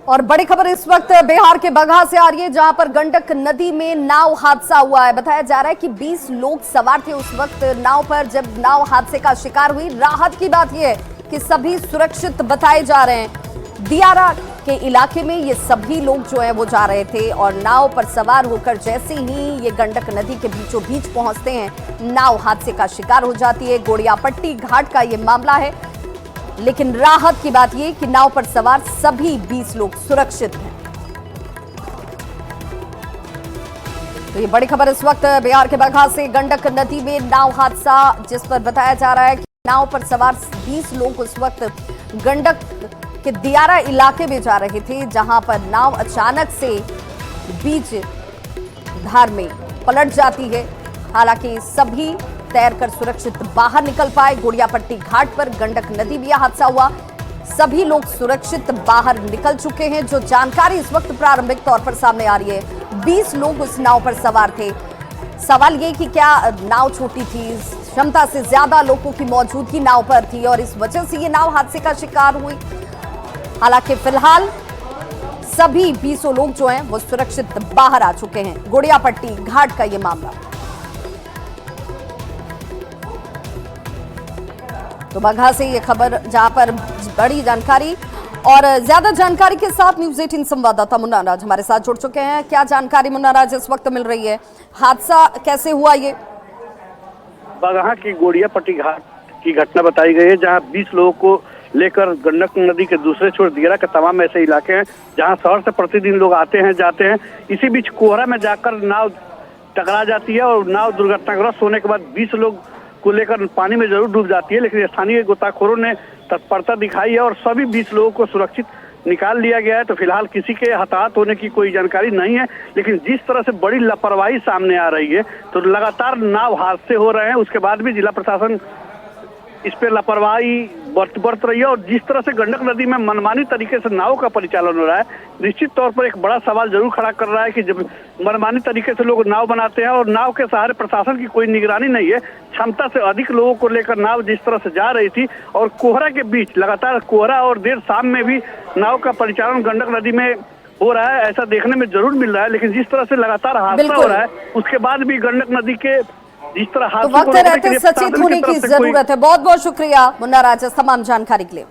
और बड़ी खबर इस वक्त बिहार के बगहा से आ रही है, जहां पर गंडक नदी में नाव हादसा हुआ है। बताया जा रहा है कि 20 लोग सवार थे उस वक्त नाव पर, जब नाव हादसे का शिकार हुई। राहत की बात यह है कि सभी सुरक्षित बताए जा रहे हैं। दियारा के इलाके में ये सभी लोग जो हैं वो जा रहे थे और नाव पर सवार होकर जैसे ही ये गंडक नदी के बीचों बीच पहुंचते हैं, नाव हादसे का शिकार हो जाती है। गोड़ियापट्टी घाट का ये मामला है, लेकिन राहत की बात यह कि नाव पर सवार सभी 20 लोग सुरक्षित हैं। तो ये बड़ी खबर इस वक्त बिहार के बगहा से, गंडक नदी में नाव हादसा, जिस पर बताया जा रहा है कि नाव पर सवार 20 लोग उस वक्त गंडक के दियारा इलाके में जा रहे थे, जहां पर नाव अचानक से बीच धार में पलट जाती है। हालांकि सभी तैरकर सुरक्षित बाहर निकल पाए। गोड़ियापट्टी घाट पर गंडक नदी में यह हादसा हुआ, सभी लोग सुरक्षित बाहर निकल चुके हैं। जो जानकारी इस वक्त प्रारंभिक तौर पर सामने आ रही है, 20 लोग उस नाव पर सवार थे। सवाल ये कि क्या नाव छोटी थी, क्षमता से ज्यादा लोगों की मौजूदगी नाव पर थी और इस वजह से ये नाव हादसे का शिकार हुई। हालांकि फिलहाल सभी 20 लोग जो हैं वो सुरक्षित बाहर आ चुके हैं। गोड़ियापट्टी घाट का ये मामला। तो बगहा से ये खबर, जहां पर बड़ी जानकारी और ज्यादा जानकारी के साथ न्यूज़ 18 संवाददाता मुन्ना राज हमारे साथ जुड़ चुके हैं। क्या जानकारी मुन्ना राज इस वक्त मिल रही है, हादसा कैसे हुआ? ये बगहा की गोड़ियापट्टी घाट की घटना बताई गई है, जहां 20 लोगों को लेकर गंडक नदी के दूसरे छोर दियारा के तमाम ऐसे इलाके हैं जहां शहर से प्रतिदिन लोग आते हैं जाते हैं। इसी बीच कोहरा में जाकर नाव टकरा जाती है और नाव दुर्घटनाग्रस्त होने के बाद 20 लोग को लेकर पानी में जरूर डूब जाती है, लेकिन स्थानीय गोताखोरों ने तत्परता दिखाई है और सभी 20 लोगों को सुरक्षित निकाल लिया गया है। तो फिलहाल किसी के हताहत होने की कोई जानकारी नहीं है, लेकिन जिस तरह से बड़ी लापरवाही सामने आ रही है, तो लगातार नाव हादसे हो रहे हैं, उसके बाद भी जिला प्रशासन इस पे लापरवाही बरत रही है। और जिस तरह से गंडक नदी में मनमानी तरीके से नाव का परिचालन हो रहा है, निश्चित तौर पर एक बड़ा सवाल जरूर खड़ा कर रहा है कि जब मनमानी तरीके से लोग नाव बनाते हैं और नाव के सहारे प्रशासन की कोई निगरानी नहीं है, क्षमता से अधिक लोगों को लेकर नाव जिस तरह से जा रही थी और कोहरा के बीच लगातार कोहरा और देर शाम में भी नाव का परिचालन गंडक नदी में हो रहा है, ऐसा देखने में जरूर मिल रहा है। लेकिन जिस तरह से लगातार हादसा हो रहा है, उसके बाद भी गंडक नदी के जिस तरह तो वक्त रहते सचेत होने की जरूरत है। बहुत बहुत शुक्रिया मुन्ना राज तमाम जानकारी के लिए।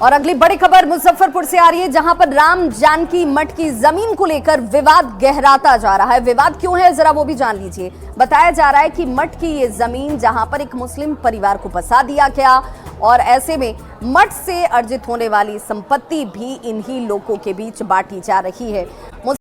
और अगली बड़ी खबर मुजफ्फरपुर से आ रही है, जहां पर राम जानकी मठ की जमीन को लेकर विवाद गहराता जा रहा है। विवाद क्यों है, जरा वो भी जान लीजिए। बताया जा रहा है कि मठ की ये जमीन, जहां पर एक मुस्लिम परिवार को बसा दिया गया और ऐसे में मठ से अर्जित होने वाली संपत्ति भी इन्हीं लोगों के बीच बांटी जा रही है।